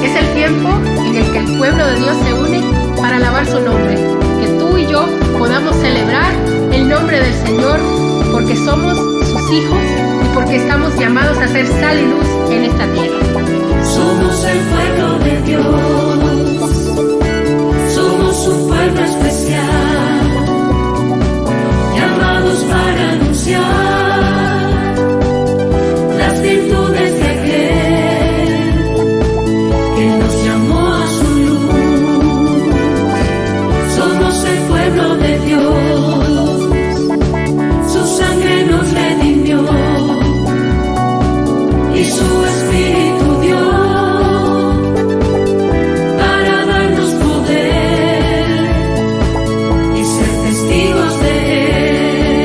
Es el tiempo en el que el pueblo de Dios se une para alabar su nombre. Que tú y yo podamos celebrar el nombre del Señor porque somos sus hijos y porque estamos llamados a ser sal y luz en esta tierra. Somos el pueblo de Dios, somos un pueblo especial, llamados para anunciar las virtudes de aquel que nos llamó a su luz. Somos el pueblo de Dios, su sangre nos redimió y su Espíritu dio para darnos poder y ser testigos de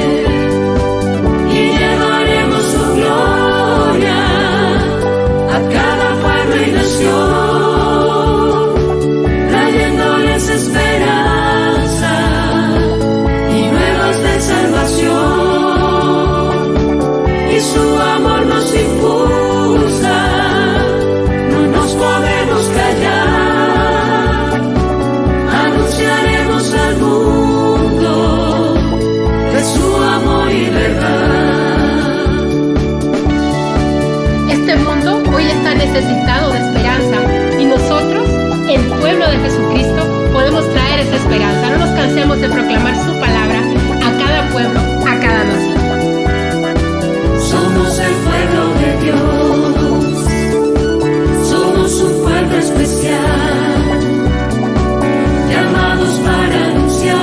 Él, y llevaremos su gloria a cada pueblo y nación, trayéndoles esperanza y nuevas de salvación, y su amor nos impulsa. No nos podemos callar, anunciaremos al mundo de su amor y verdad. Este mundo hoy está necesitado de esperanza y nosotros, el pueblo de Jesucristo, podemos traer esa esperanza. No nos cansemos de proclamar su palabra a cada pueblo, a cada nación. Somos el pueblo de Dios, somos un pueblo especial, llamados para anunciar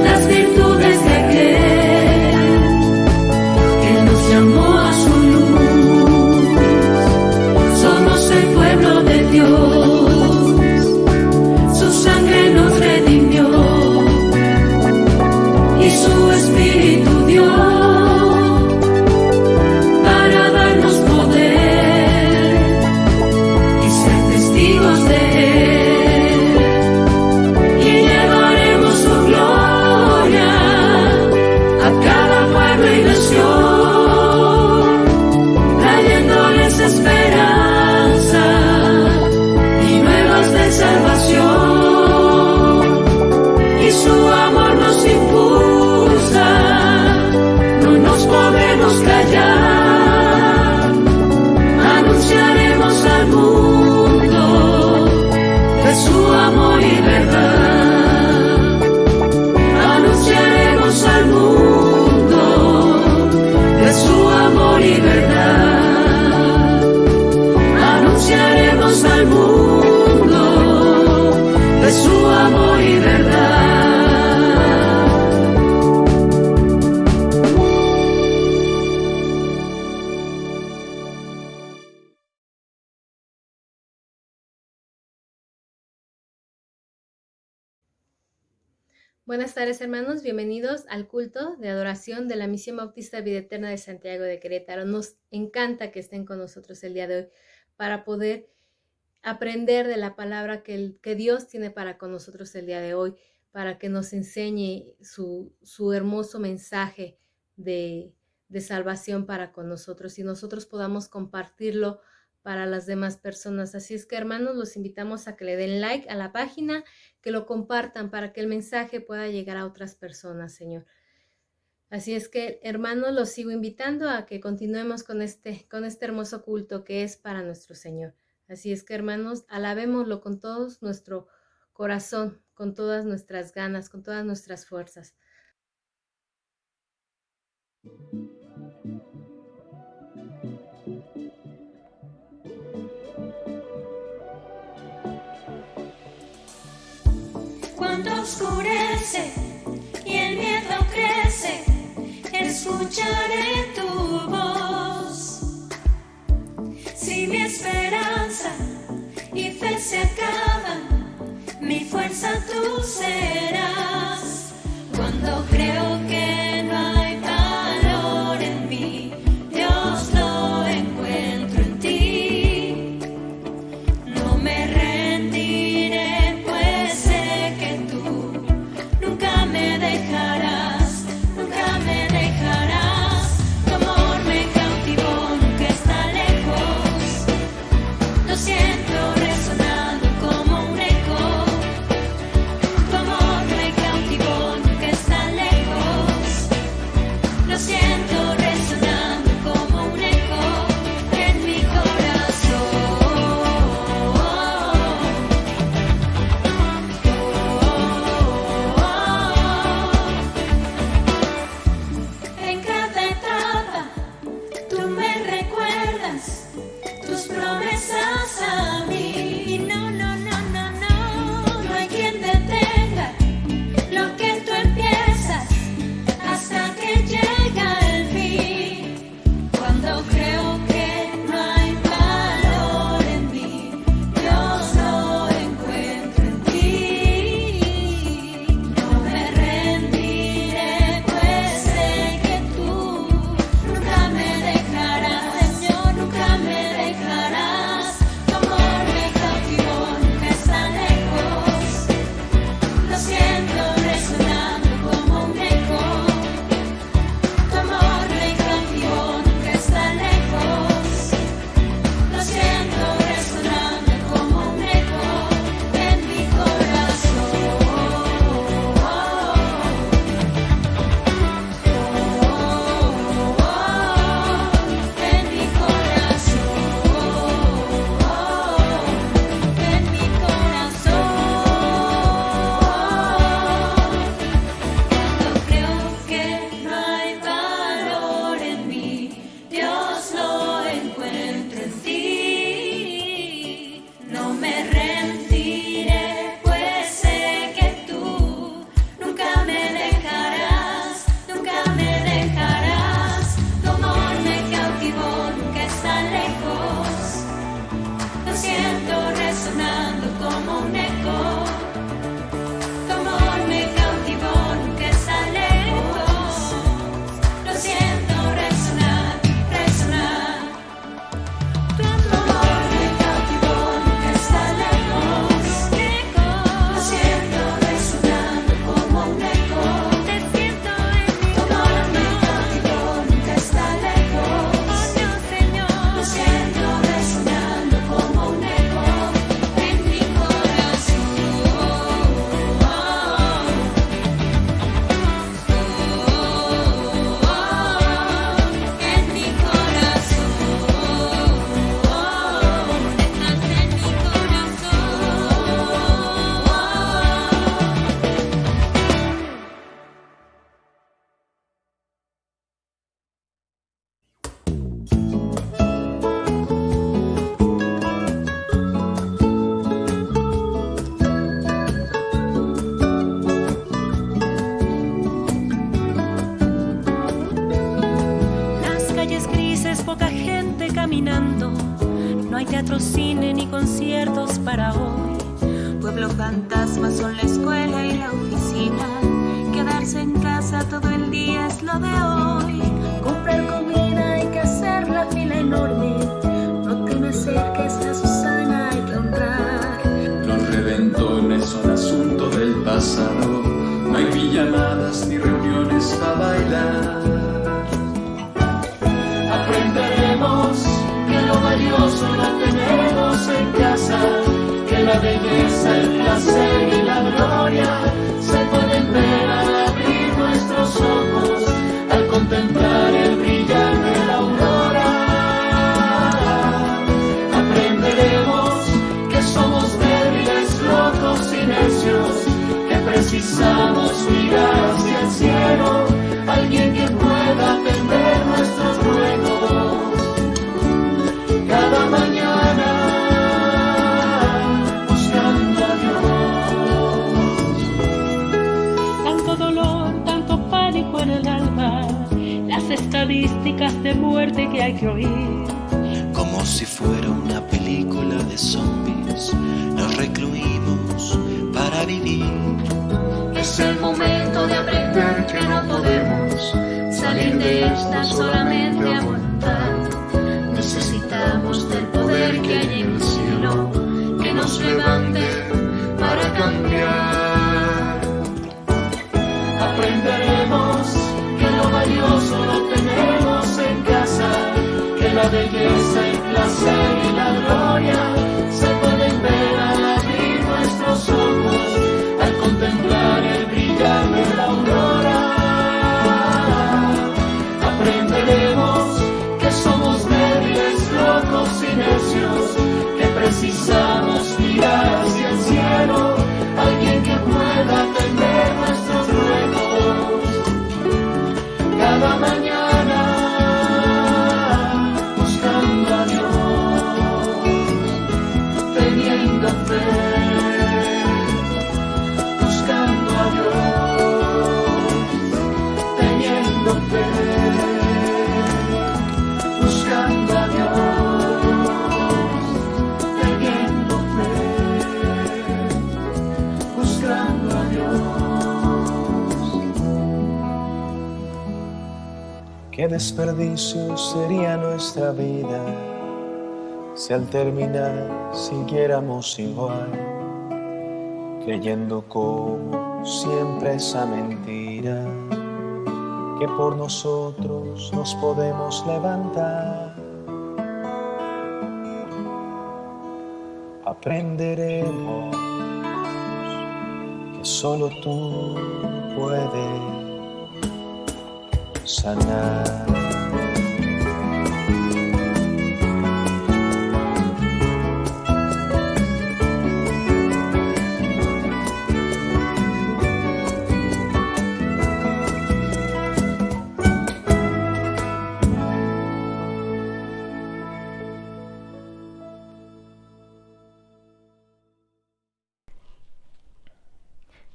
las virtudes de aquel que nos llamó a su luz. Somos el pueblo de Dios, su sangre nos redimió y su Espíritu dio para darnos poder y ser testigos de Él, y llevaremos su gloria a cada pueblo y nación, trayéndoles esperanza y nuevas de salvación, y su amor nos impulsa. No nos podemos callar, anunciaremos al mundo de su amor y verdad. Anunciaremos al mundo de su amor y verdad. Anunciaremos al mundo de su amor y verdad. Buenas tardes, hermanos. Bienvenidos al culto de adoración de la Misión Bautista Vida Eterna de Santiago de Querétaro. Nos encanta que estén con nosotros el día de hoy para poder aprender de la palabra que Dios tiene para con nosotros el día de hoy, para que nos enseñe su hermoso mensaje de salvación para con nosotros y nosotros podamos compartirlo para las demás personas. Así es que, hermanos, los invitamos a que le den like a la página, que lo compartan para que el mensaje pueda llegar a otras personas, Señor. Así es que, hermanos, los sigo invitando a que continuemos con este hermoso culto que es para nuestro Señor. Así es que, hermanos, alabémoslo con todo nuestro corazón, con todas nuestras ganas, con todas nuestras fuerzas. Cuando oscurece y el miedo crece, escucharé tu voz. Si mi esperanza y fe se acaban, mi fuerza tú serás. Cuando creo que no hay valor en mí, Dios lo encuentro en ti. No me rendiré, pues sé que tú nunca me dejarás, nunca me dejarás. Tu amor me cautivó, nunca está lejos. cine ni conciertos para hoy. Pueblo fantasma son la escuela y la oficina. Quedarse en casa todo el día es lo de hoy. Comprar comida hay que hacer la fila enorme. No te me acerques a Susana, hay que honrar. Los reventones son asunto del pasado. No hay pijamadas ni reuniones para bailar. Aprenderemos que lo valioso lo tenemos en casa, que la belleza, el placer y la gloria se pueden ver al abrir nuestros ojos, al contemplar el brillar de la aurora. Aprenderemos que somos débiles, locos y necios, que precisamos mirar hacia el cielo, alguien que pueda atender nuestros ruegos. Cada mañana buscando a Dios. Tanto dolor, tanto pánico en el alma, las estadísticas de muerte que hay que oír. Como si fuera una película de zombies, nos recluimos para vivir. Es el momento de aprender que no podemos salir de esta solamente a voluntad. Necesitamos del poder que hay en el cielo, que nos levante para cambiar. Aprenderemos que lo valioso lo tenemos en casa, que la belleza, el placer y la gloria se pueden ver al abrir nuestros ojos, al contemplar el brillar de la aurora. Aprenderemos que somos débiles, locos y necios, que precisamos mirar hacia el cielo, alguien que pueda atender nuestros ruegos. Cada mañana buscando a Dios, teniendo fe, buscando a Dios, teniendo fe, buscando a Dios, teniendo fe, buscando a Dios. Qué desperdicio sería nuestra vida si al terminar siguiéramos igual, creyendo como siempre esa mentira, que por nosotros nos podemos levantar. Aprenderemos que solo tú puedes sanar.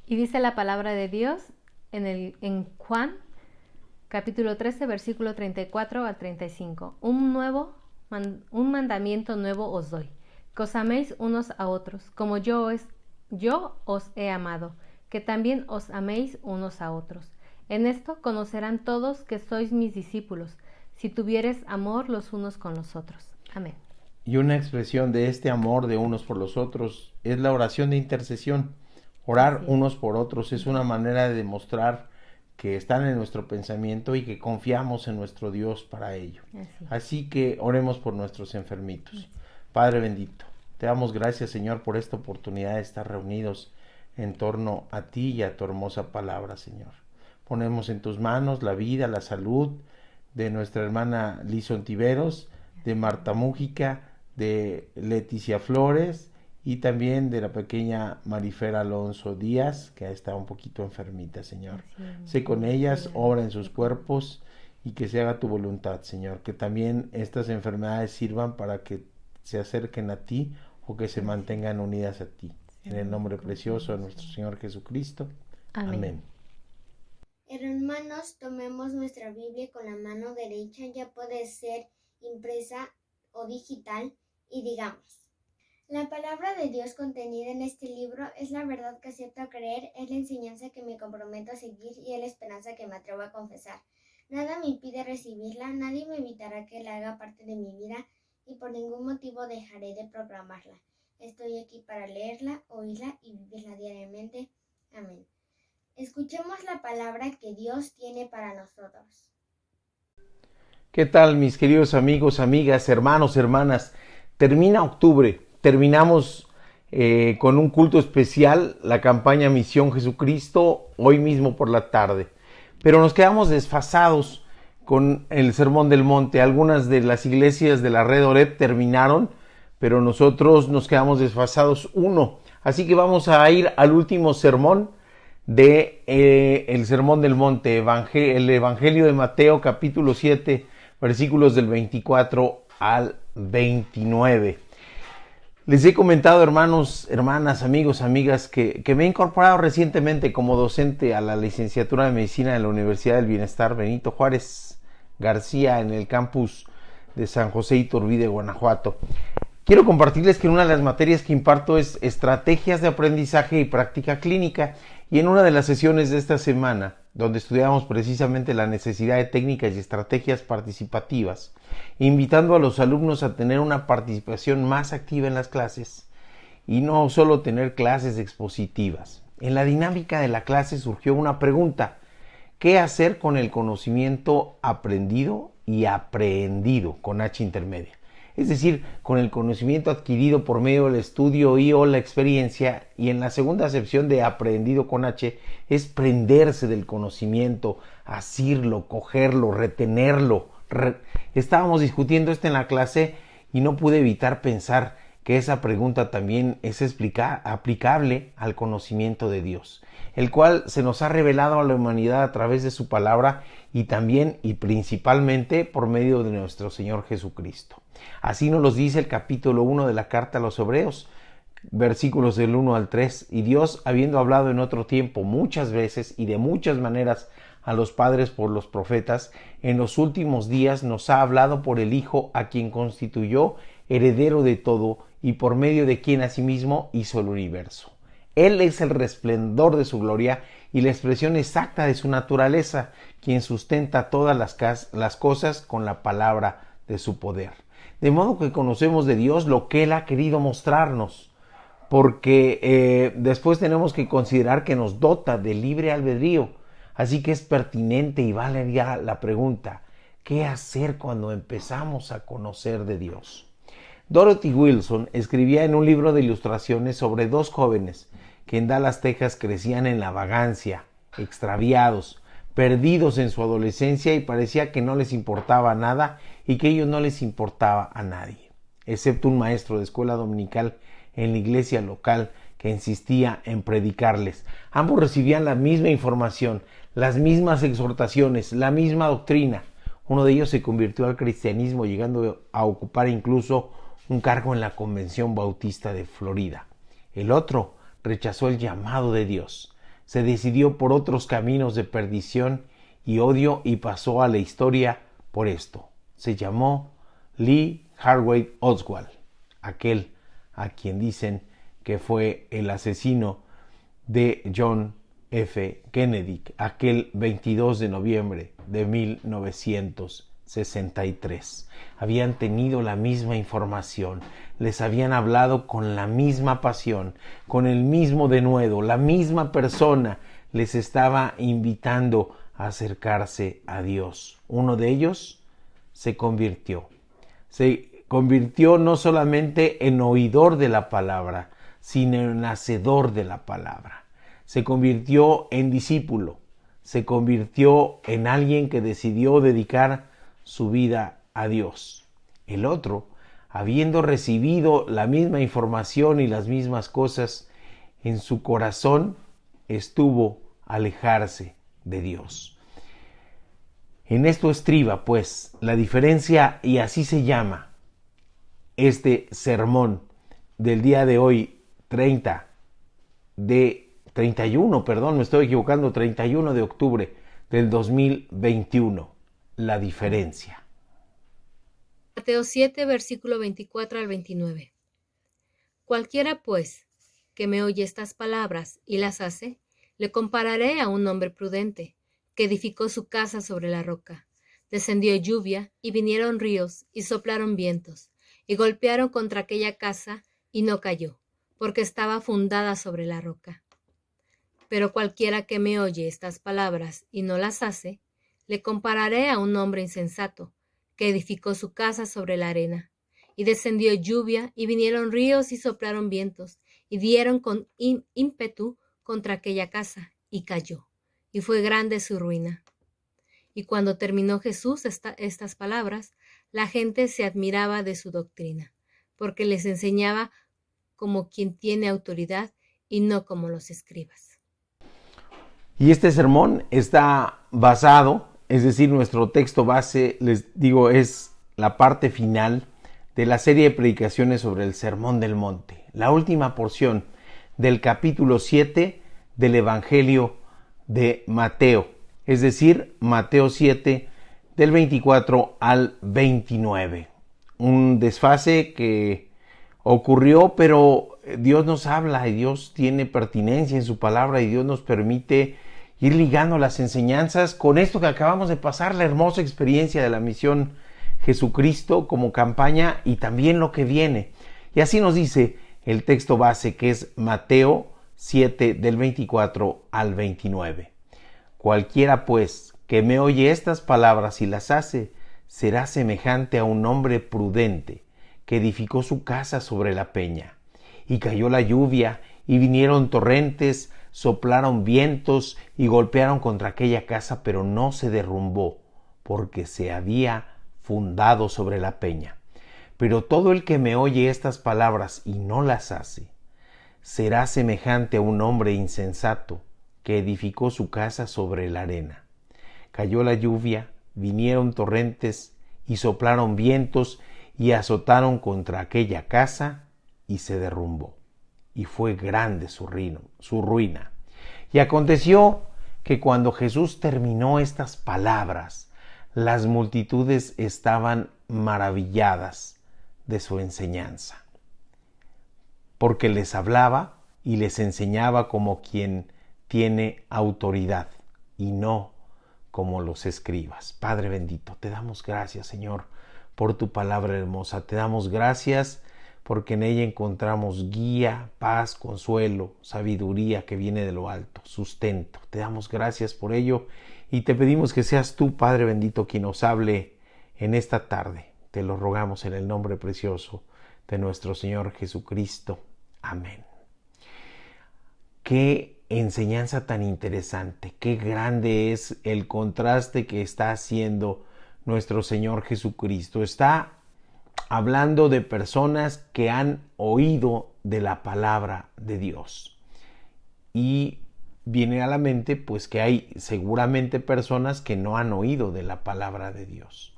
Y dice la palabra de Dios en Juan, capítulo 13, versículo 34 al 35. Un mandamiento nuevo os doy, que os améis unos a otros, como yo os he amado, que también os améis unos a otros. En esto conocerán todos que sois mis discípulos, si tuviereis amor los unos con los otros. Amén. Y una expresión de este amor de unos por los otros es la oración de intercesión. Orar unos por otros es una manera de demostrar que están en nuestro pensamiento y que confiamos en nuestro Dios para ello. Así que oremos por nuestros enfermitos. Padre bendito, te damos gracias, Señor, por esta oportunidad de estar reunidos en torno a ti y a tu hermosa palabra, Señor. Ponemos en tus manos la vida, la salud de nuestra hermana Liz Ontiveros, de Marta Mújica, de Leticia Flores y también de la pequeña Marifer Alonso Díaz, que está un poquito enfermita, Señor. Sé con ellas, obra en sus cuerpos y que se haga tu voluntad, Señor. Que también estas enfermedades sirvan para que se acerquen a ti o que se mantengan unidas a ti. En el nombre precioso de nuestro Señor Jesucristo. Amén. Hermanos, tomemos nuestra Biblia con la mano derecha, ya puede ser impresa o digital, y digamos: La palabra de Dios contenida en este libro es la verdad que acepto creer, es la enseñanza que me comprometo a seguir y es la esperanza que me atrevo a confesar. Nada me impide recibirla, nadie me evitará que la haga parte de mi vida y por ningún motivo dejaré de proclamarla. Estoy aquí para leerla, oírla y vivirla diariamente. Amén. Escuchemos la palabra que Dios tiene para nosotros. ¿Qué tal, mis queridos amigos, amigas, hermanos, hermanas? Termina octubre, terminamos con un culto especial, la campaña Misión Jesucristo, hoy mismo por la tarde. Pero nos quedamos desfasados con el Sermón del Monte. Algunas de las iglesias de la Red Oreb terminaron, pero nosotros nos quedamos desfasados uno. Así que vamos a ir al último sermón de el Sermón del Monte, el Evangelio de Mateo, capítulo 7, versículos del 24 al 29. Les he comentado, hermanos, hermanas, amigos, amigas, que me he incorporado recientemente como docente a la licenciatura de Medicina de la Universidad del Bienestar Benito Juárez García en el campus de San José Iturbide, Guanajuato. Quiero compartirles que una de las materias que imparto es Estrategias de Aprendizaje y Práctica Clínica, y en una de las sesiones de esta semana, donde estudiamos precisamente la necesidad de técnicas y estrategias participativas, invitando a los alumnos a tener una participación más activa en las clases y no solo tener clases expositivas. En la dinámica de la clase surgió una pregunta: ¿qué hacer con el conocimiento aprendido y aprehendido con H intermedia? Es decir, con el conocimiento adquirido por medio del estudio y o la experiencia, y en la segunda acepción de aprendido con H es prenderse del conocimiento, asirlo, cogerlo, retenerlo. Estábamos discutiendo esto en la clase y no pude evitar pensar que esa pregunta también es aplicable al conocimiento de Dios, el cual se nos ha revelado a la humanidad a través de su palabra y también y principalmente por medio de nuestro Señor Jesucristo. Así nos lo dice el capítulo 1 de la carta a los Hebreos, versículos del 1 al 3. Y Dios, habiendo hablado en otro tiempo muchas veces y de muchas maneras a los padres por los profetas, en los últimos días nos ha hablado por el Hijo, a quien constituyó heredero de todo y por medio de quien asimismo hizo el universo. Él es el resplandor de su gloria y la expresión exacta de su naturaleza, quien sustenta todas las cosas con la palabra de su poder. De modo que conocemos de Dios lo que Él ha querido mostrarnos, porque después tenemos que considerar que nos dota de libre albedrío. Así que es pertinente y vale ya la pregunta: ¿qué hacer cuando empezamos a conocer de Dios? Dorothy Wilson escribía en un libro de ilustraciones sobre dos jóvenes que en Dallas, Texas crecían en la vagancia, extraviados, perdidos en su adolescencia, y parecía que no les importaba nada y que ellos no les importaba a nadie, excepto un maestro de escuela dominical en la iglesia local que insistía en predicarles. Ambos recibían la misma información, las mismas exhortaciones, la misma doctrina. Uno de ellos se convirtió al cristianismo, llegando a ocupar incluso un cargo en la Convención Bautista de Florida. El otro rechazó el llamado de Dios, se decidió por otros caminos de perdición y odio y pasó a la historia por esto. Se llamó Lee Harvey Oswald, aquel a quien dicen que fue el asesino de John F. Kennedy, aquel 22 de noviembre de 1963. Habían tenido la misma información, les habían hablado con la misma pasión, con el mismo denuedo, la misma persona les estaba invitando a acercarse a Dios. Uno de ellos se convirtió no solamente en oidor de la palabra, sino en hacedor de la palabra. Se convirtió en discípulo, se convirtió en alguien que decidió dedicar su vida a Dios. El otro, habiendo recibido la misma información y las mismas cosas, en su corazón estuvo alejarse de Dios. En esto estriba, pues, la diferencia, y así se llama este sermón del día de hoy, 31 de octubre del 2021, la diferencia. Mateo 7, versículo 24 al 29. Cualquiera, pues, que me oye estas palabras y las hace, le compararé a un hombre prudente, que edificó su casa sobre la roca. Descendió lluvia, y vinieron ríos, y soplaron vientos, y golpearon contra aquella casa, y no cayó, porque estaba fundada sobre la roca. Pero cualquiera que me oye estas palabras y no las hace, le compararé a un hombre insensato, que edificó su casa sobre la arena. Y descendió lluvia, y vinieron ríos, y soplaron vientos, y dieron con ímpetu contra aquella casa, y cayó, y fue grande su ruina. Y cuando terminó Jesús estas palabras, la gente se admiraba de su doctrina, porque les enseñaba como quien tiene autoridad y no como los escribas. Y este sermón está basado, es decir, nuestro texto base, les digo, es la parte final de la serie de predicaciones sobre el Sermón del Monte, la última porción del capítulo 7 del Evangelio de Mateo, es decir, Mateo 7 del 24 al 29. Un desfase que ocurrió, pero Dios nos habla y Dios tiene pertinencia en su palabra y Dios nos permite ir ligando las enseñanzas con esto que acabamos de pasar, la hermosa experiencia de la misión Jesucristo como campaña y también lo que viene. Y así nos dice el texto base, que es Mateo 7 del 24 al 29. Cualquiera pues que me oye estas palabras y las hace, será semejante a un hombre prudente que edificó su casa sobre la peña. Y cayó la lluvia, y vinieron torrentes, soplaron vientos, y golpearon contra aquella casa, pero no se derrumbó, porque se había fundado sobre la peña. Pero todo el que me oye estas palabras y no las hace, será semejante a un hombre insensato que edificó su casa sobre la arena. Cayó la lluvia, vinieron torrentes y soplaron vientos y azotaron contra aquella casa y se derrumbó. Y fue grande su ruina. Y aconteció que cuando Jesús terminó estas palabras, las multitudes estaban maravilladas de su enseñanza, porque les hablaba y les enseñaba como quien tiene autoridad y no como los escribas. Padre bendito, te damos gracias, Señor, por tu palabra hermosa. Te damos gracias porque en ella encontramos guía, paz, consuelo, sabiduría que viene de lo alto, sustento. Te damos gracias por ello y te pedimos que seas tú, Padre bendito, quien nos hable en esta tarde. Te lo rogamos en el nombre precioso de nuestro Señor Jesucristo. Amén. Qué enseñanza tan interesante, qué grande es el contraste que está haciendo nuestro Señor Jesucristo. Está hablando de personas que han oído de la palabra de Dios. Y viene a la mente pues que hay seguramente personas que no han oído de la palabra de Dios.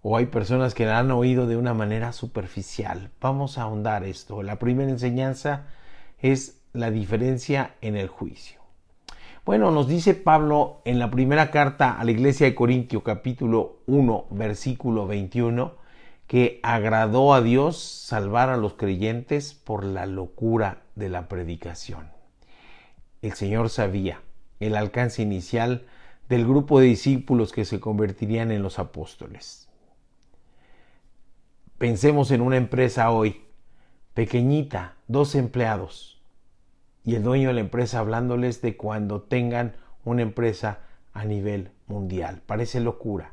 O hay personas que la han oído de una manera superficial. Vamos a ahondar esto. La primera enseñanza es la diferencia en el juicio. Bueno, nos dice Pablo en la primera carta a la iglesia de Corintio, capítulo 1, versículo 21, que agradó a Dios salvar a los creyentes por la locura de la predicación. El Señor sabía el alcance inicial del grupo de discípulos que se convertirían en los apóstoles. Pensemos en una empresa hoy, pequeñita, 2 empleados, y el dueño de la empresa hablándoles de cuando tengan una empresa a nivel mundial. Parece locura,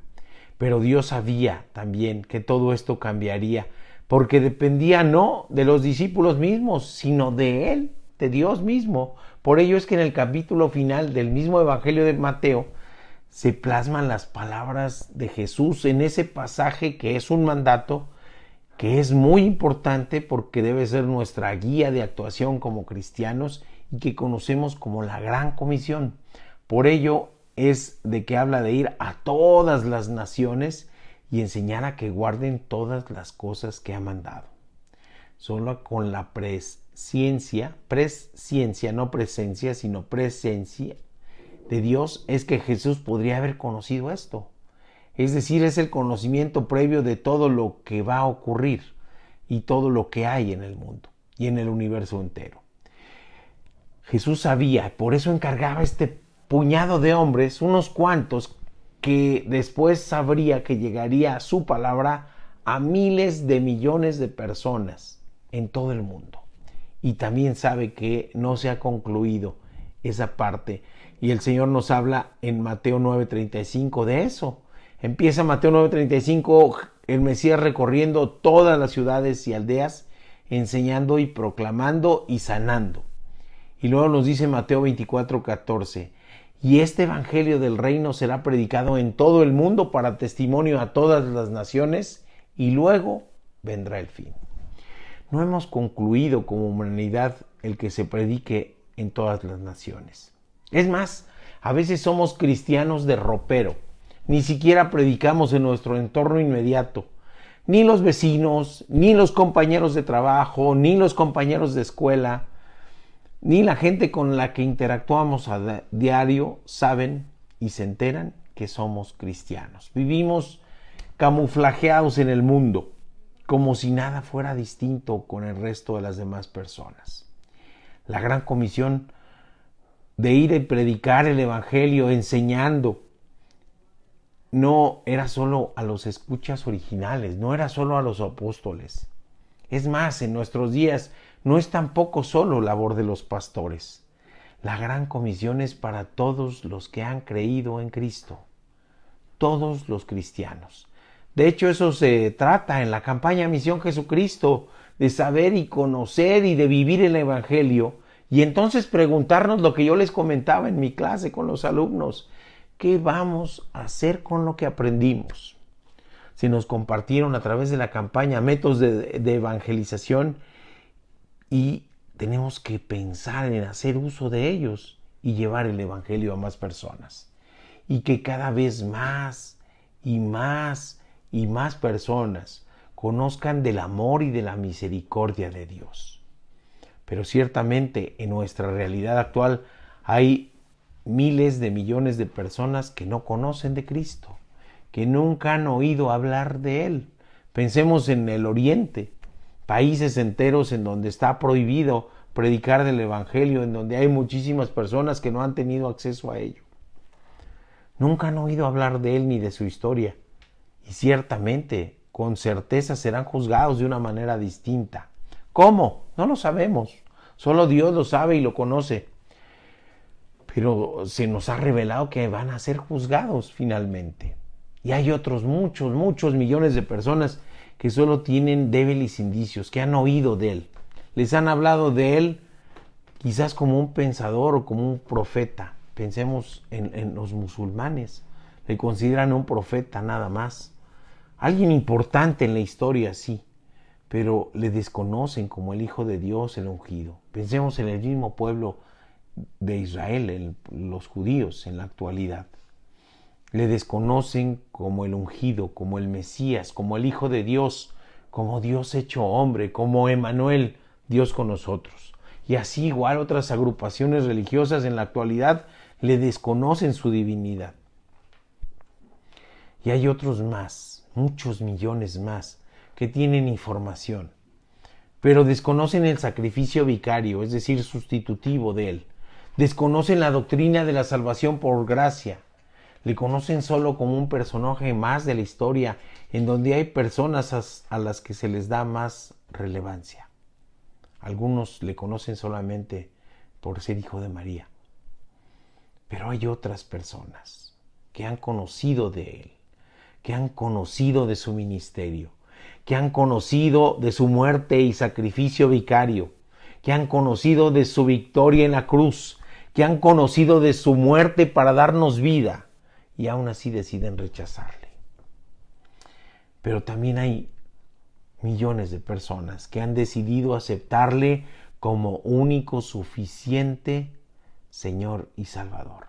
pero Dios sabía también que todo esto cambiaría, porque dependía no de los discípulos mismos, sino de Él, de Dios mismo. Por ello es que en el capítulo final del mismo Evangelio de Mateo se plasman las palabras de Jesús en ese pasaje que es un mandato, que es muy importante porque debe ser nuestra guía de actuación como cristianos y que conocemos como la Gran Comisión. Por ello es de que habla de ir a todas las naciones y enseñar a que guarden todas las cosas que ha mandado. Solo con la presciencia, no presencia, sino presencia de Dios es que Jesús podría haber conocido esto. Es decir, es el conocimiento previo de todo lo que va a ocurrir y todo lo que hay en el mundo. y en el universo entero. Jesús sabía, por eso encargaba este puñado de hombres, unos cuantos, que después sabría que llegaría su palabra a miles de millones de personas en todo el mundo. Y también sabe que no se ha concluido esa parte. Y el Señor nos habla en Mateo 9:35 de eso. Empieza Mateo 9:35, el Mesías recorriendo todas las ciudades y aldeas, enseñando y proclamando y sanando. Y luego nos dice Mateo 24:14, y este evangelio del reino será predicado en todo el mundo para testimonio a todas las naciones, y luego vendrá el fin. No hemos concluido como humanidad el que se predique en todas las naciones. Es más, a veces somos cristianos de ropero. Ni siquiera predicamos en nuestro entorno inmediato. Ni los vecinos, ni los compañeros de trabajo, ni los compañeros de escuela, ni la gente con la que interactuamos a diario saben y se enteran que somos cristianos. Vivimos camuflajeados en el mundo, como si nada fuera distinto con el resto de las demás personas. La gran comisión de ir y predicar el evangelio enseñando no era solo a los escuchas originales, no era solo a los apóstoles. Es más, en nuestros días no es tampoco solo labor de los pastores. La gran comisión es para todos los que han creído en Cristo, todos los cristianos. De hecho, eso se trata en la campaña Misión Jesucristo, de saber y conocer y de vivir el evangelio, y entonces preguntarnos lo que yo les comentaba en mi clase con los alumnos: ¿qué vamos a hacer con lo que aprendimos? Se nos compartieron a través de la campaña métodos de evangelización y tenemos que pensar en hacer uso de ellos y llevar el evangelio a más personas. Y que cada vez más y más y más personas conozcan del amor y de la misericordia de Dios. Pero ciertamente en nuestra realidad actual hay miles de millones de personas que no conocen de Cristo, que nunca han oído hablar de Él. Pensemos en el Oriente, países enteros en donde está prohibido predicar del Evangelio, en donde hay muchísimas personas que no han tenido acceso a ello. Nunca han oído hablar de Él ni de su historia, y ciertamente, con certeza, serán juzgados de una manera distinta. ¿Cómo? No lo sabemos. Solo Dios lo sabe y lo conoce. Pero se nos ha revelado que van a ser juzgados finalmente. Y hay otros muchos millones de personas que solo tienen débiles indicios, que han oído de Él. Les han hablado de Él quizás como un pensador o como un profeta. Pensemos en los musulmanes. Le consideran un profeta nada más. Alguien importante en la historia, sí, pero le desconocen como el Hijo de Dios, el ungido. Pensemos en el mismo pueblo de Israel, los judíos en la actualidad. Le desconocen como el ungido, como el Mesías, como el Hijo de Dios, como Dios hecho hombre, como Emmanuel, Dios con nosotros. Y así igual otras agrupaciones religiosas en la actualidad le desconocen su divinidad. Y hay otros más, muchos millones más, que tienen información, pero desconocen el sacrificio vicario, es decir, sustitutivo de Él. Desconocen la doctrina de la salvación por gracia. Le conocen solo como un personaje más de la historia, en donde hay personas a las que se les da más relevancia. Algunos le conocen solamente por ser hijo de María. Pero hay otras personas que han conocido de Él, que han conocido de su ministerio, que han conocido de su muerte y sacrificio vicario, que han conocido de su victoria en la cruz, que han conocido de su muerte para darnos vida, y aún así deciden rechazarle. Pero también hay millones de personas que han decidido aceptarle como único, suficiente Señor y Salvador.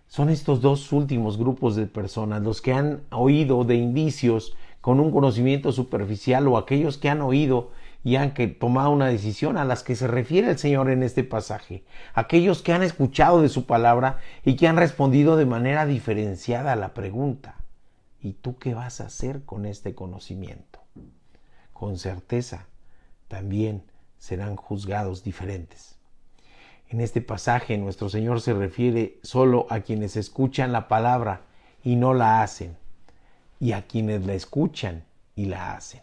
Son estos dos últimos grupos de personas, los que han oído de indicios con un conocimiento superficial, o aquellos que han oído y han tomado una decisión, a las que se refiere el Señor en este pasaje. Aquellos que han escuchado de su palabra y que han respondido de manera diferenciada a la pregunta: ¿y tú qué vas a hacer con este conocimiento? Con certeza también serán juzgados diferentes. En este pasaje nuestro Señor se refiere solo a quienes escuchan la palabra y no la hacen, y a quienes la escuchan y la hacen.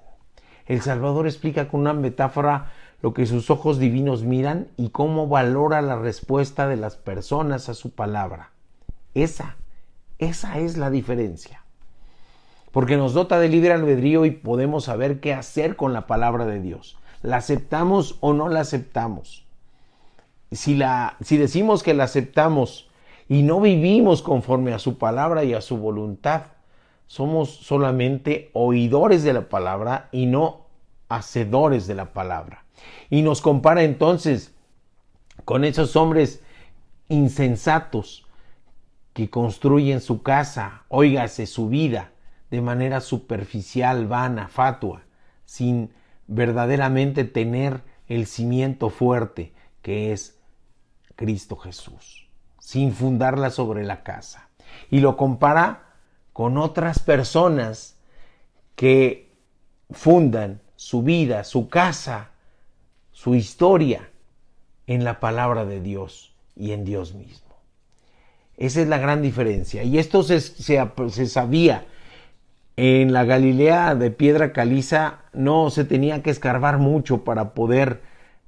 El Salvador explica con una metáfora lo que sus ojos divinos miran y cómo valora la respuesta de las personas a su palabra. Esa es la diferencia. Porque nos dota de libre albedrío y podemos saber qué hacer con la palabra de Dios. ¿La aceptamos o no la aceptamos? Si decimos que la aceptamos y no vivimos conforme a su palabra y a su voluntad, somos solamente oidores de la palabra y no hacedores de la palabra. Y nos compara entonces con esos hombres insensatos que construyen su casa, óigase su vida, de manera superficial, vana, fatua, sin verdaderamente tener el cimiento fuerte que es Cristo Jesús, sin fundarla sobre la casa. Y lo compara con otras personas que fundan su vida, su casa, su historia en la palabra de Dios y en Dios mismo. Esa es la gran diferencia. Y esto se sabía. En la Galilea de piedra caliza no se tenía que escarbar mucho para poder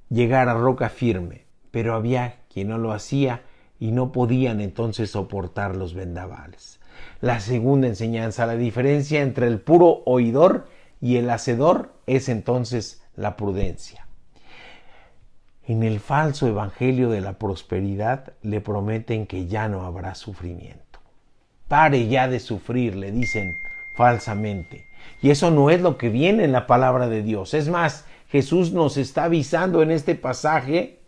llegar a roca firme, pero había quien no lo hacía y no podían entonces soportar los vendavales. La segunda enseñanza, la diferencia entre el puro oidor y el hacedor, es entonces la prudencia. En el falso evangelio de la prosperidad le prometen que ya no habrá sufrimiento. Pare ya de sufrir, le dicen falsamente. Y eso no es lo que viene en la palabra de Dios. Es más, Jesús nos está avisando en este pasaje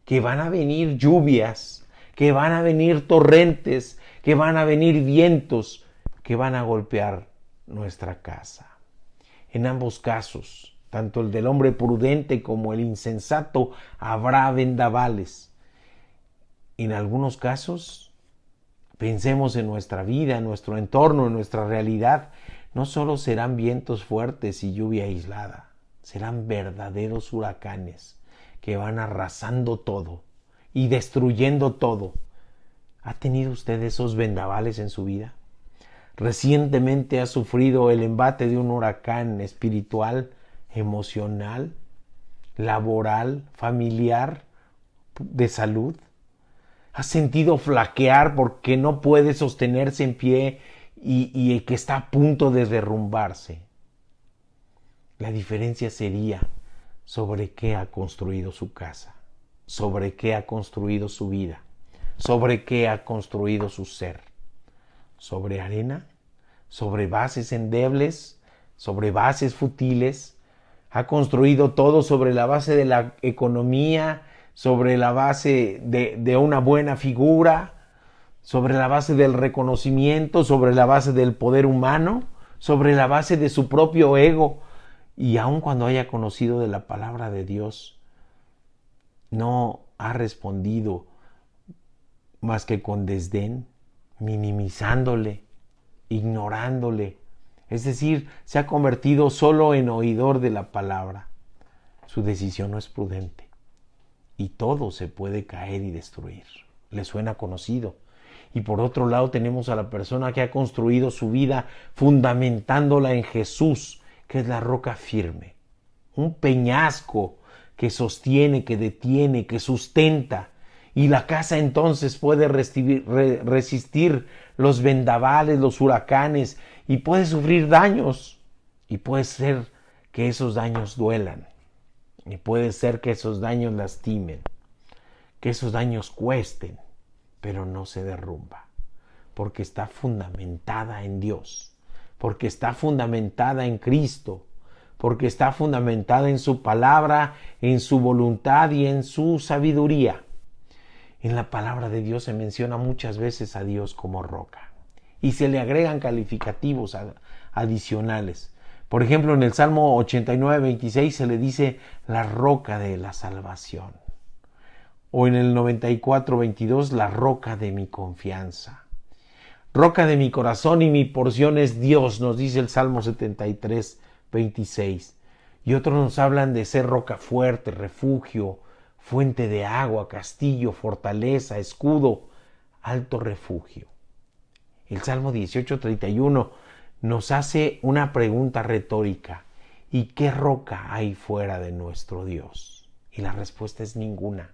que van a venir lluvias, que van a venir torrentes, que van a venir vientos, que van a golpear nuestra casa. En ambos casos, tanto el del hombre prudente como el insensato, habrá vendavales. En algunos casos, pensemos en nuestra vida, en nuestro entorno, en nuestra realidad, no solo serán vientos fuertes y lluvia aislada, serán verdaderos huracanes que van arrasando todo y destruyendo todo. ¿Ha tenido usted esos vendavales en su vida? ¿Recientemente ha sufrido el embate de un huracán espiritual, emocional, laboral, familiar, de salud? ¿Ha sentido flaquear porque no puede sostenerse en pie y que está a punto de derrumbarse? La diferencia sería sobre qué ha construido su casa, sobre qué ha construido su vida, sobre qué ha construido su ser. ¿Sobre arena? ¿Sobre bases endebles? ¿Sobre bases futiles? ¿Ha construido todo sobre la base de la economía? ¿Sobre la base de una buena figura? ¿Sobre la base del reconocimiento? ¿Sobre la base del poder humano? ¿Sobre la base de su propio ego? Y aun cuando haya conocido de la palabra de Dios, no ha respondido más que con desdén, minimizándole, ignorándole. Es decir, se ha convertido solo en oidor de la palabra. Su decisión no es prudente y todo se puede caer y destruir. ¿Le suena conocido? Y por otro lado tenemos a la persona que ha construido su vida fundamentándola en Jesús, que es la roca firme, un peñasco que sostiene, que detiene, que sustenta. Y la casa entonces puede resistir los vendavales, los huracanes, y puede sufrir daños. Y puede ser que esos daños duelan. Y puede ser que esos daños lastimen, que esos daños cuesten, pero no se derrumba. Porque está fundamentada en Dios. Porque está fundamentada en Cristo. Porque está fundamentada en su palabra, en su voluntad y en su sabiduría. En la palabra de Dios se menciona muchas veces a Dios como roca y se le agregan calificativos adicionales. Por ejemplo, en el Salmo 89:26 se le dice la roca de la salvación. O en el 94:22 la roca de mi confianza. Roca de mi corazón y mi porción es Dios, nos dice el Salmo 73:26. Y otros nos hablan de ser roca fuerte, refugio, fuente de agua, castillo, fortaleza, escudo, alto refugio. El Salmo 18:31 nos hace una pregunta retórica. ¿Y qué roca hay fuera de nuestro Dios? Y la respuesta es ninguna.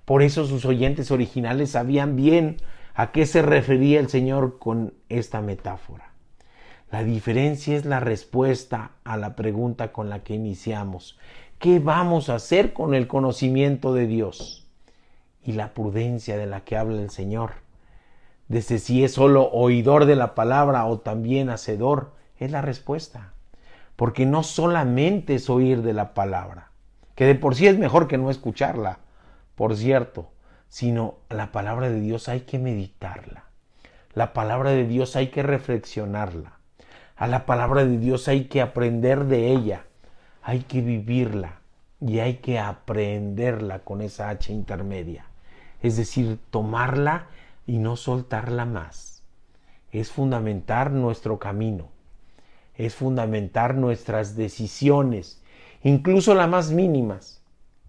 Por eso sus oyentes originales sabían bien a qué se refería el Señor con esta metáfora. La diferencia es la respuesta a la pregunta con la que iniciamos. ¿Qué vamos a hacer con el conocimiento de Dios? Y la prudencia de la que habla el Señor. Desde si es solo oidor de la palabra o también hacedor, es la respuesta. Porque no solamente es oír de la palabra, que de por sí es mejor que no escucharla, por cierto, sino la palabra de Dios hay que meditarla. La palabra de Dios hay que reflexionarla. A la palabra de Dios hay que aprender de ella, hay que vivirla y hay que aprenderla con esa H intermedia. Es decir, tomarla y no soltarla más. Es fundamentar nuestro camino, es fundamentar nuestras decisiones, incluso las más mínimas,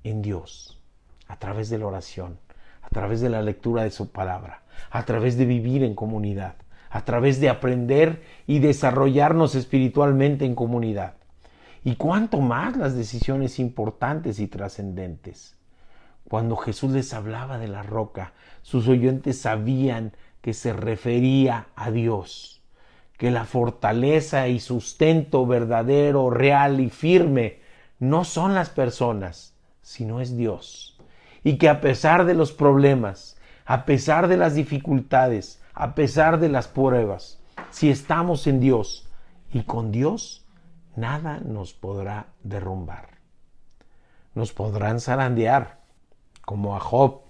en Dios, a través de la oración, a través de la lectura de su palabra, a través de vivir en comunidad, a través de aprender y desarrollarnos espiritualmente en comunidad. Y cuánto más las decisiones importantes y trascendentes. Cuando Jesús les hablaba de la roca, sus oyentes sabían que se refería a Dios, que la fortaleza y sustento verdadero, real y firme no son las personas, sino es Dios. Y que a pesar de los problemas, a pesar de las dificultades, a pesar de las pruebas, si estamos en Dios y con Dios, nada nos podrá derrumbar. Nos podrán zarandear, como a Job,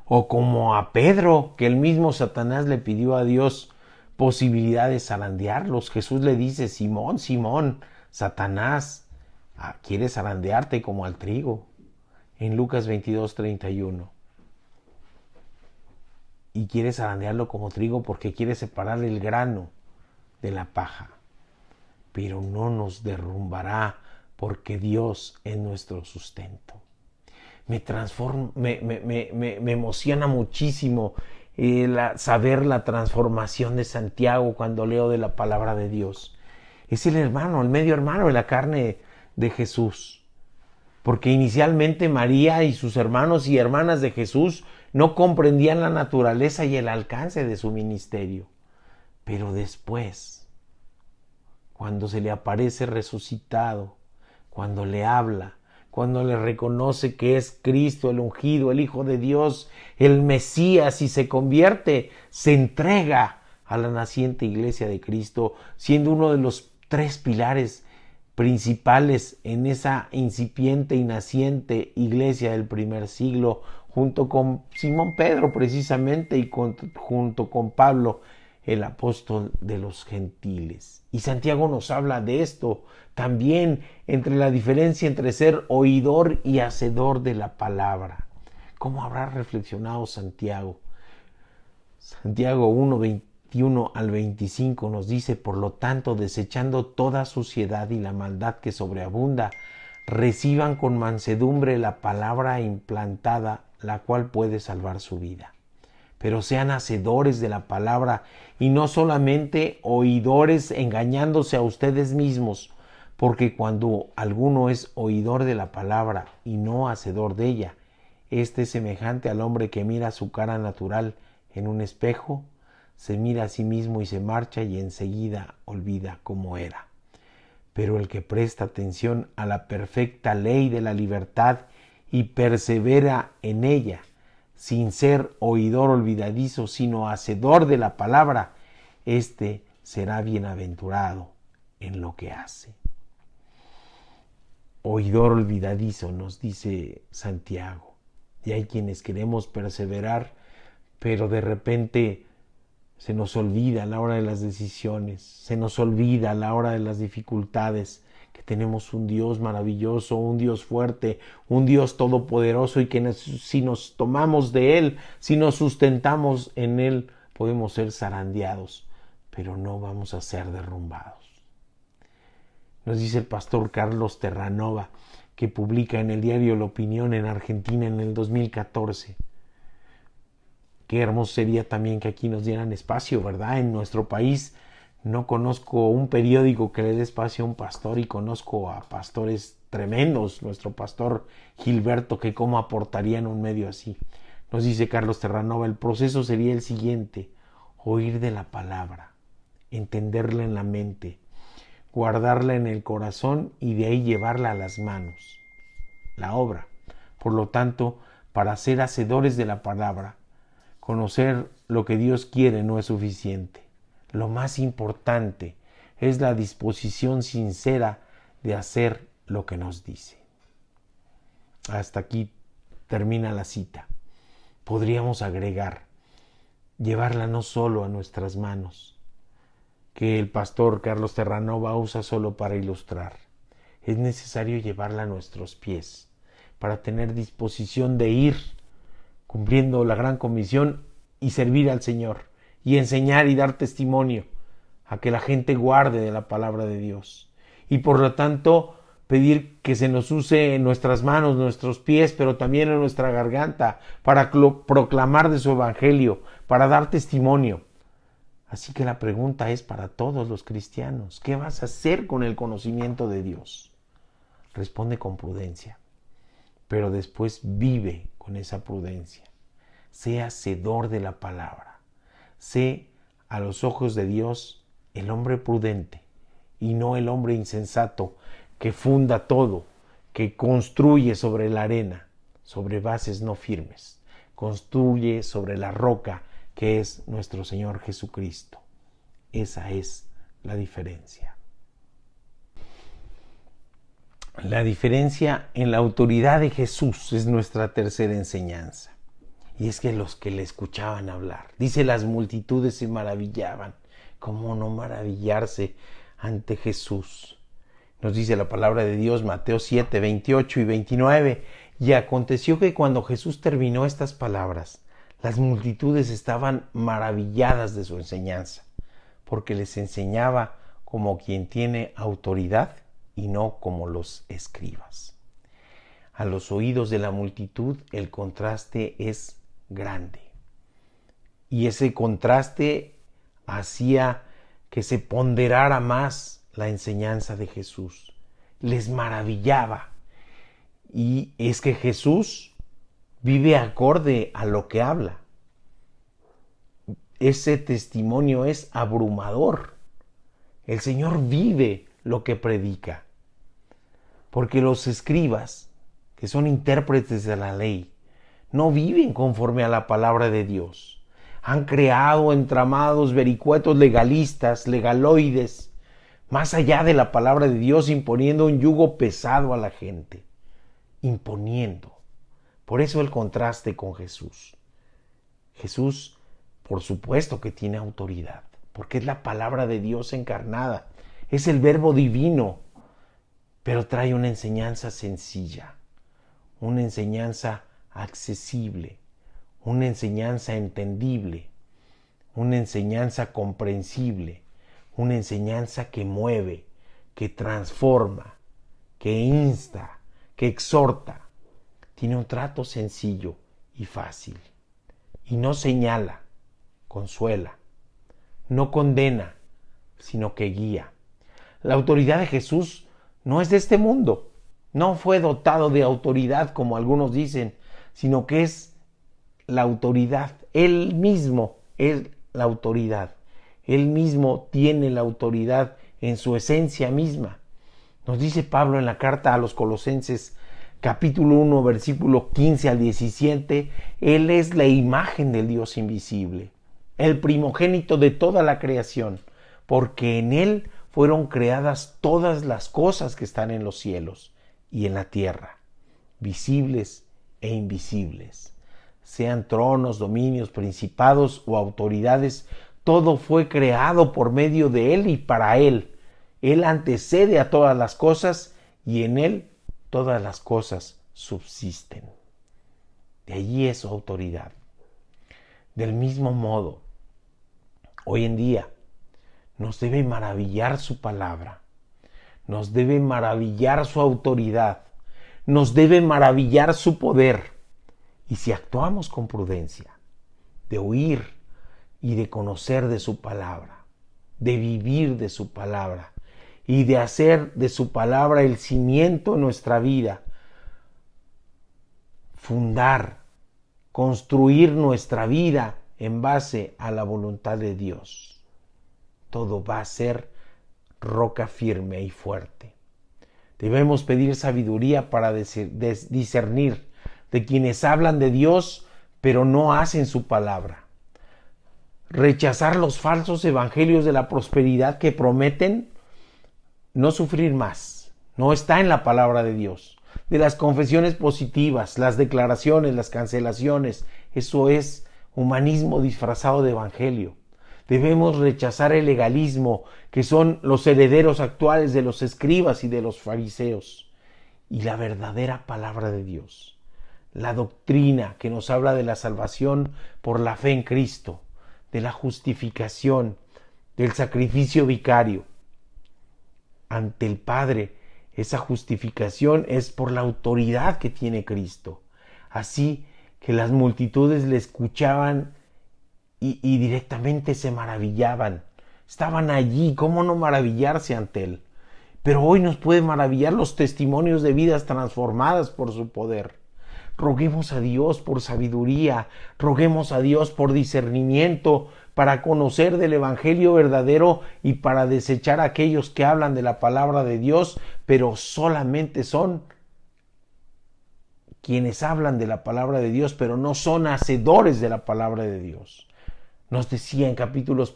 o como a Pedro, que el mismo Satanás le pidió a Dios posibilidad de zarandearlos. Jesús le dice: Simón, Simón, Satanás quiere zarandearte como al trigo, en Lucas 22:31. Y quiere zarandearlo como trigo porque quiere separar el grano de la paja. Pero no nos derrumbará porque Dios es nuestro sustento. Me emociona muchísimo saber la transformación de Santiago cuando leo de la palabra de Dios. Es el hermano, el medio hermano de la carne de Jesús. Porque inicialmente María y sus hermanos y hermanas de Jesús no comprendían la naturaleza y el alcance de su ministerio. Pero después, cuando se le aparece resucitado, cuando le habla, cuando le reconoce que es Cristo, el ungido, el Hijo de Dios, el Mesías, y se convierte, se entrega a la naciente iglesia de Cristo, siendo uno de los 3 pilares principales en esa incipiente y naciente iglesia del primer siglo, junto con Simón Pedro precisamente y junto con Pablo, el apóstol de los gentiles. Y Santiago nos habla de esto también, entre la diferencia entre ser oidor y hacedor de la palabra. ¿Cómo habrá reflexionado Santiago? Santiago 1:21 al 25 nos dice: por lo tanto, desechando toda suciedad y la maldad que sobreabunda, reciban con mansedumbre la palabra implantada, la cual puede salvar su vida. Pero sean hacedores de la palabra y no solamente oidores, engañándose a ustedes mismos, porque cuando alguno es oidor de la palabra y no hacedor de ella, este es semejante al hombre que mira su cara natural en un espejo, se mira a sí mismo y se marcha y enseguida olvida cómo era. Pero el que presta atención a la perfecta ley de la libertad y persevera en ella, sin ser oidor olvidadizo, sino hacedor de la palabra, éste será bienaventurado en lo que hace. Oidor olvidadizo, nos dice Santiago. Y hay quienes queremos perseverar, pero de repente se nos olvida a la hora de las decisiones, se nos olvida a la hora de las dificultades, que tenemos un Dios maravilloso, un Dios fuerte, un Dios todopoderoso, y que si nos tomamos de Él, si nos sustentamos en Él, podemos ser zarandeados, pero no vamos a ser derrumbados. Nos dice el pastor Carlos Terranova, que publica en el diario La Opinión en Argentina en el 2014. Qué hermoso sería también que aquí nos dieran espacio, ¿verdad? En nuestro país no conozco un periódico que le dé espacio a un pastor, y conozco a pastores tremendos. Nuestro pastor Gilberto, que cómo aportaría en un medio así. Nos dice Carlos Terranova, el proceso sería el siguiente: oír de la palabra, entenderla en la mente, guardarla en el corazón y de ahí llevarla a las manos. La obra. Por lo tanto, para ser hacedores de la palabra, conocer lo que Dios quiere no es suficiente. Lo más importante es la disposición sincera de hacer lo que nos dice. Hasta aquí termina la cita. Podríamos agregar, llevarla no solo a nuestras manos, que el pastor Carlos Terranova usa solo para ilustrar. Es necesario llevarla a nuestros pies para tener disposición de ir cumpliendo la gran comisión y servir al Señor y enseñar y dar testimonio a que la gente guarde de la palabra de Dios. Y por lo tanto pedir que se nos use en nuestras manos, nuestros pies, pero también en nuestra garganta para proclamar de su evangelio, para dar testimonio. Así que la pregunta es para todos los cristianos: ¿qué vas a hacer con el conocimiento de Dios? Responde con prudencia, pero después vive con esa prudencia. Sé hacedor de la palabra. Sé a los ojos de Dios el hombre prudente y no el hombre insensato que funda todo, que construye sobre la arena, sobre bases no firmes. Construye sobre la roca que es nuestro Señor Jesucristo. Esa es la diferencia. La diferencia en la autoridad de Jesús es nuestra tercera enseñanza. Y es que los que le escuchaban hablar, dice, las multitudes se maravillaban. ¿Cómo no maravillarse ante Jesús? Nos dice la palabra de Dios, Mateo 7, 28 y 29. Y aconteció que cuando Jesús terminó estas palabras, las multitudes estaban maravilladas de su enseñanza, porque les enseñaba como quien tiene autoridad y no como los escribas. A los oídos de la multitud el contraste es grande. Y ese contraste hacía que se ponderara más la enseñanza de Jesús. Les maravillaba. Y es que Jesús vive acorde a lo que habla. Ese testimonio es abrumador. El Señor vive lo que predica. Porque los escribas, que son intérpretes de la ley, no viven conforme a la palabra de Dios. Han creado entramados vericuetos legalistas, legaloides, más allá de la palabra de Dios, imponiendo un yugo pesado a la gente. Imponiendo. Por eso el contraste con Jesús. Jesús, por supuesto que tiene autoridad, porque es la palabra de Dios encarnada. Es el verbo divino, pero trae una enseñanza sencilla, una enseñanza accesible, una enseñanza entendible, una enseñanza comprensible, una enseñanza que mueve, que transforma, que insta, que exhorta. Tiene un trato sencillo y fácil. Y no señala, consuela. No condena, sino que guía. La autoridad de Jesús no es de este mundo. No fue dotado de autoridad como algunos dicen, sino que es la autoridad. Él mismo es la autoridad. Él mismo tiene la autoridad en su esencia misma. Nos dice Pablo en la carta a los Colosenses, capítulo 1, versículo 15 al 17, Él es la imagen del Dios invisible, el primogénito de toda la creación, porque en Él fueron creadas todas las cosas que están en los cielos y en la tierra, visibles e invisibles, sean tronos, dominios, principados o autoridades, todo fue creado por medio de Él y para Él. Él antecede a todas las cosas y en Él todas las cosas subsisten. De allí es su autoridad. Del mismo modo, hoy en día nos debe maravillar su palabra. nos debe maravillar su autoridad, nos debe maravillar su poder. Y si actuamos con prudencia, de oír y de conocer de su palabra, de vivir de su palabra y de hacer de su palabra el cimiento en nuestra vida, fundar, construir nuestra vida en base a la voluntad de Dios, todo va a ser roca firme y fuerte. Debemos pedir sabiduría para discernir de quienes hablan de Dios pero no hacen su palabra. Rechazar los falsos evangelios de la prosperidad que prometen no sufrir más. No está en la palabra de Dios. De las confesiones positivas, las declaraciones, las cancelaciones, eso es humanismo disfrazado de evangelio. Debemos rechazar el legalismo, que son los herederos actuales de los escribas y de los fariseos, y la verdadera palabra de Dios, la doctrina que nos habla de la salvación por la fe en Cristo, de la justificación, del sacrificio vicario ante el Padre. Esa justificación es por la autoridad que tiene Cristo. Así que las multitudes le escuchaban y directamente se maravillaban. Estaban allí, ¿cómo no maravillarse ante Él? Pero hoy nos puede maravillar los testimonios de vidas transformadas por su poder. Roguemos a Dios por sabiduría, roguemos a Dios por discernimiento, para conocer del Evangelio verdadero y para desechar a aquellos que hablan de la palabra de Dios, pero solamente son quienes hablan de la palabra de Dios, pero no son hacedores de la palabra de Dios. Nos decía en versículos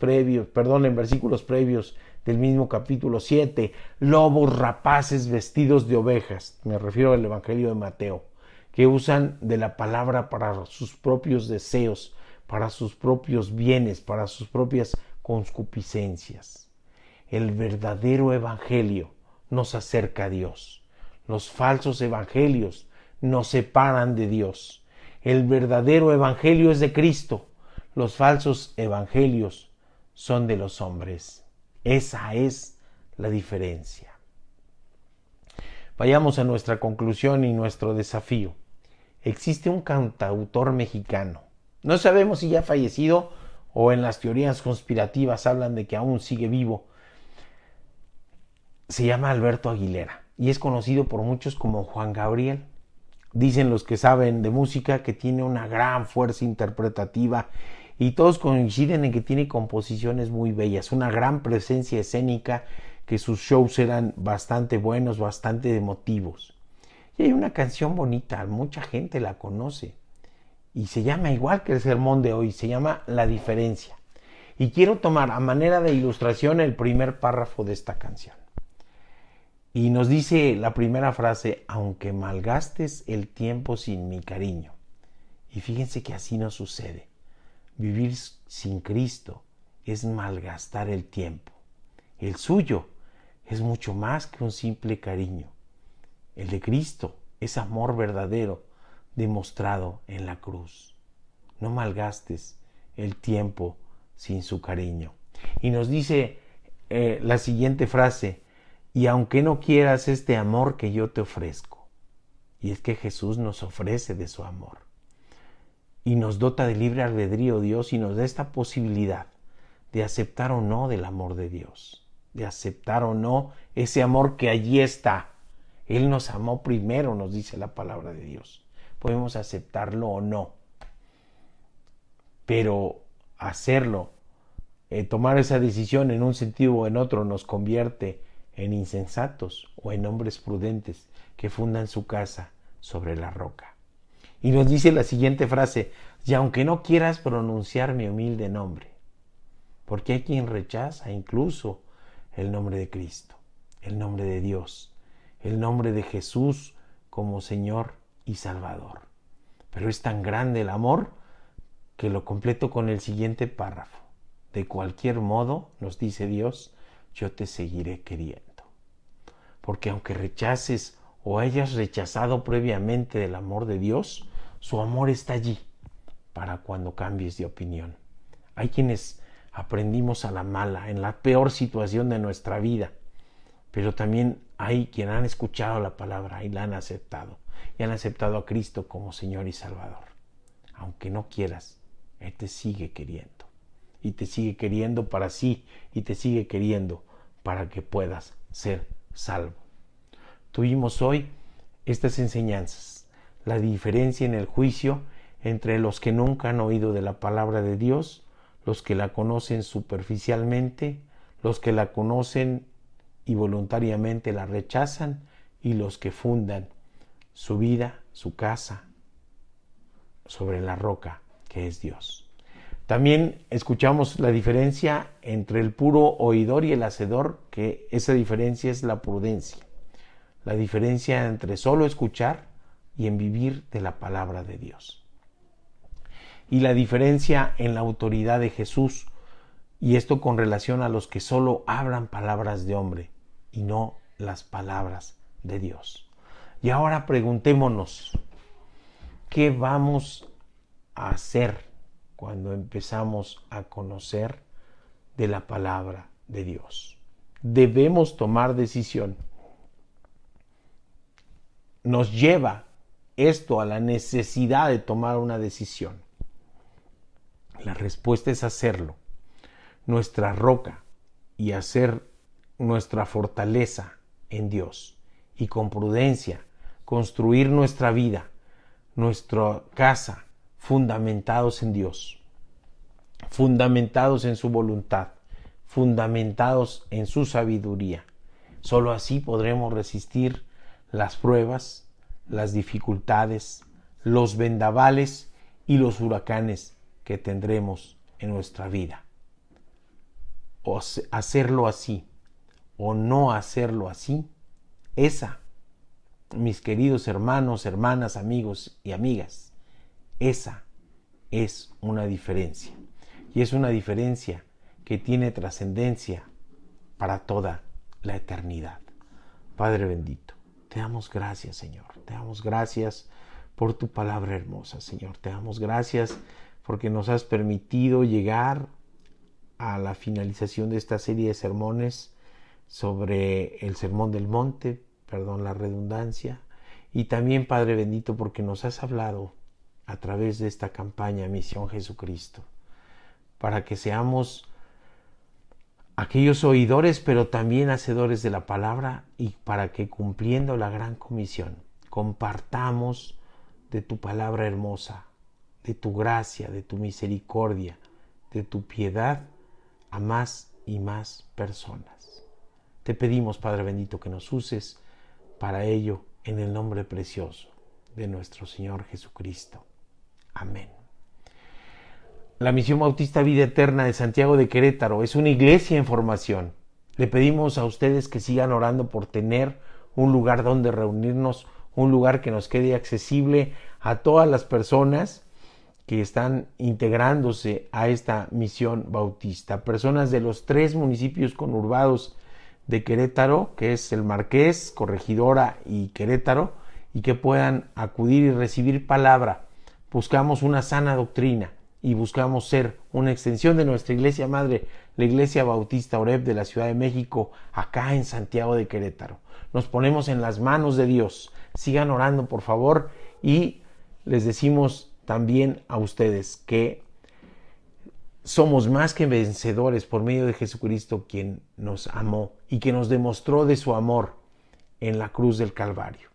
previos del mismo capítulo 7, lobos rapaces vestidos de ovejas, me refiero al Evangelio de Mateo, que usan de la palabra para sus propios deseos, para sus propios bienes, para sus propias concupiscencias. El verdadero evangelio nos acerca a Dios. Los falsos evangelios nos separan de Dios. El verdadero evangelio es de Cristo. Los falsos evangelios son de los hombres. Esa es la diferencia. Vayamos a nuestra conclusión y nuestro desafío. Existe un cantautor mexicano. No sabemos si ya ha fallecido o en las teorías conspirativas hablan de que aún sigue vivo. Se llama Alberto Aguilera y es conocido por muchos como Juan Gabriel. Dicen los que saben de música que tiene una gran fuerza interpretativa y todos coinciden en que tiene composiciones muy bellas, una gran presencia escénica, que sus shows eran bastante buenos, bastante emotivos. Y hay una canción bonita, mucha gente la conoce y se llama igual que el sermón de hoy, se llama La Diferencia. Y quiero tomar a manera de ilustración el primer párrafo de esta canción. Y nos dice la primera frase, aunque malgastes el tiempo sin mi cariño. Y fíjense que así no sucede. Vivir sin Cristo es malgastar el tiempo. El suyo es mucho más que un simple cariño. El de Cristo es amor verdadero demostrado en la cruz. No malgastes el tiempo sin su cariño. Y nos dice la siguiente frase, y aunque no quieras este amor que yo te ofrezco. Y es que Jesús nos ofrece de su amor. Y nos dota de libre albedrío Dios y nos da esta posibilidad de aceptar o no del amor de Dios. De aceptar o no ese amor que allí está. Él nos amó primero, nos dice la palabra de Dios. Podemos aceptarlo o no. Pero hacerlo, tomar esa decisión en un sentido o en otro nos convierte en insensatos o en hombres prudentes que fundan su casa sobre la roca. Y nos dice la siguiente frase, y aunque no quieras pronunciar mi humilde nombre, porque hay quien rechaza incluso el nombre de Cristo, el nombre de Dios, el nombre de Jesús como Señor y Salvador. Pero es tan grande el amor que lo completo con el siguiente párrafo. De cualquier modo, nos dice Dios, yo te seguiré queriendo. Porque aunque rechaces o hayas rechazado previamente del amor de Dios, su amor está allí para cuando cambies de opinión. Hay quienes aprendimos a la mala, en la peor situación de nuestra vida, pero también hay quien han escuchado la palabra y la han aceptado. Y han aceptado a Cristo como Señor y Salvador. Aunque no quieras, Él te sigue queriendo. Y te sigue queriendo para sí. Y te sigue queriendo para que puedas ser salvo. Tuvimos hoy estas enseñanzas. La diferencia en el juicio entre los que nunca han oído de la palabra de Dios, los que la conocen superficialmente, los que la conocen y voluntariamente la rechazan, y los que fundan su vida, su casa, sobre la roca que es Dios. También escuchamos la diferencia entre el puro oidor y el hacedor, que esa diferencia es la prudencia. La diferencia entre solo escuchar y en vivir de la palabra de Dios. Y la diferencia en la autoridad de Jesús, y esto con relación a los que solo hablan palabras de hombre y no las palabras de Dios. Y ahora preguntémonos, ¿qué vamos a hacer cuando empezamos a conocer de la palabra de Dios? Debemos tomar decisión. Nos lleva esto a la necesidad de tomar una decisión. La respuesta es hacerlo. Nuestra roca y hacer nuestra fortaleza en Dios. Y con prudencia construir nuestra vida, nuestra casa, fundamentados en Dios, fundamentados en su voluntad, fundamentados en su sabiduría. Solo así podremos resistir las pruebas, las dificultades, los vendavales y los huracanes que tendremos en nuestra vida. O hacerlo así o no hacerlo así, esa, mis queridos hermanos, hermanas, amigos y amigas, esa es una diferencia. Y es una diferencia que tiene trascendencia para toda la eternidad. Padre bendito, te damos gracias, Señor. Te damos gracias por tu palabra hermosa, Señor. Te damos gracias porque nos has permitido llegar a la finalización de esta serie de sermones sobre el Sermón del Monte, perdón la redundancia, y también, Padre bendito, porque nos has hablado a través de esta campaña Misión Jesucristo, para que seamos aquellos oidores, pero también hacedores de la palabra, y para que, cumpliendo la gran comisión, compartamos de tu palabra hermosa, de tu gracia, de tu misericordia, de tu piedad a más y más personas. Te pedimos, Padre bendito, que nos uses para ello en el nombre precioso de nuestro Señor Jesucristo. Amén. La Misión Bautista Vida Eterna de Santiago de Querétaro es una iglesia en formación. Le pedimos a ustedes que sigan orando por tener un lugar donde reunirnos, un lugar que nos quede accesible a todas las personas que están integrándose a esta misión bautista. Personas de los 3 municipios conurbados de Querétaro, que es el Marqués, Corregidora y Querétaro, y que puedan acudir y recibir palabra. Buscamos una sana doctrina y buscamos ser una extensión de nuestra iglesia madre, la Iglesia Bautista Oreb de la Ciudad de México, acá en Santiago de Querétaro. Nos ponemos en las manos de Dios. Sigan orando, por favor, y les decimos también a ustedes que somos más que vencedores por medio de Jesucristo, quien nos amó y que nos demostró de su amor en la cruz del Calvario.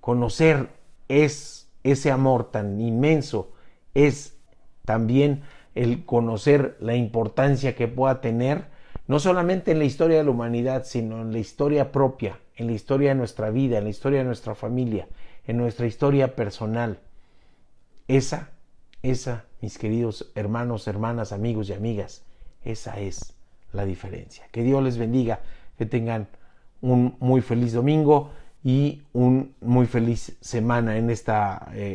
Conocer ese amor tan inmenso es también el conocer la importancia que pueda tener, no solamente en la historia de la humanidad, sino en la historia propia, en la historia de nuestra vida, en la historia de nuestra familia, en nuestra historia personal. Esa, mis queridos hermanos, hermanas, amigos y amigas, esa es la diferencia. Que Dios les bendiga, que tengan un muy feliz domingo y un muy feliz semana en este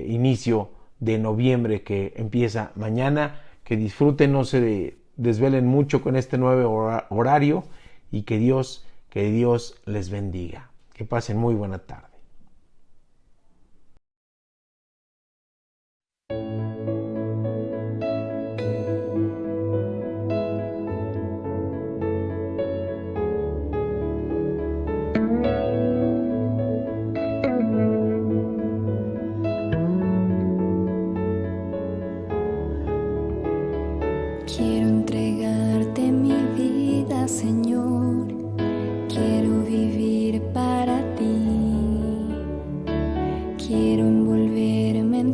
inicio de noviembre que empieza mañana. Que disfruten, no se desvelen mucho con este nuevo horario y que Dios les bendiga. Que pasen muy buena tarde.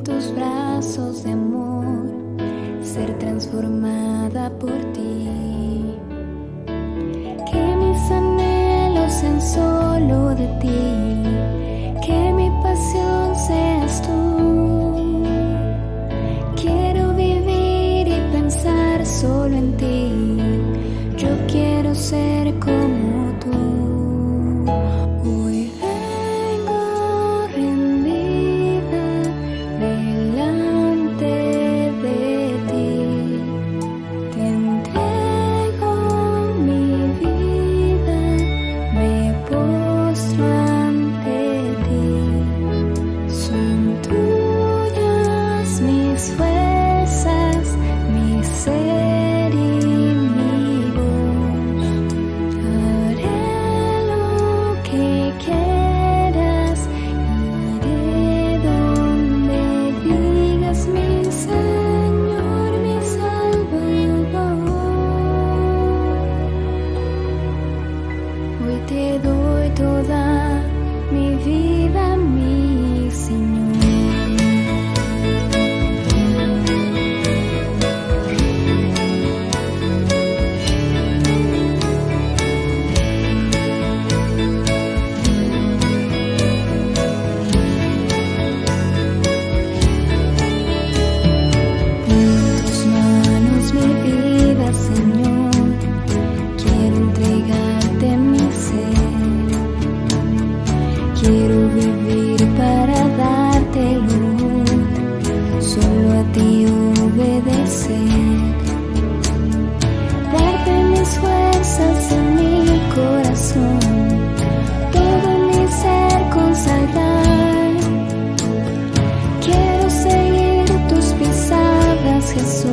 en tus brazos de amor, ser transformada por ti. Que mis anhelos sean solo de ti, que mi pasión seas tú. Quiero vivir y pensar solo en ti, yo quiero ser como tú. Hoy vengo rendida delante de ti, te entrego mi vida, me postro ante ti. Son tuyas mis fuerzas, mi ser y mi voz. Haré lo que quieras, iré donde digas, mi Señor, mi Salvador. Hoy te doy toda mi vida, mi Señor. En tus manos mi vida, Señor, quiero entregarte mi ser. Quiero vivir para darte luz, solo a ti obedecer. Darte mis fuerzas en mi corazón, todo mi ser consagrar. Quiero seguir tus pisadas, Jesús.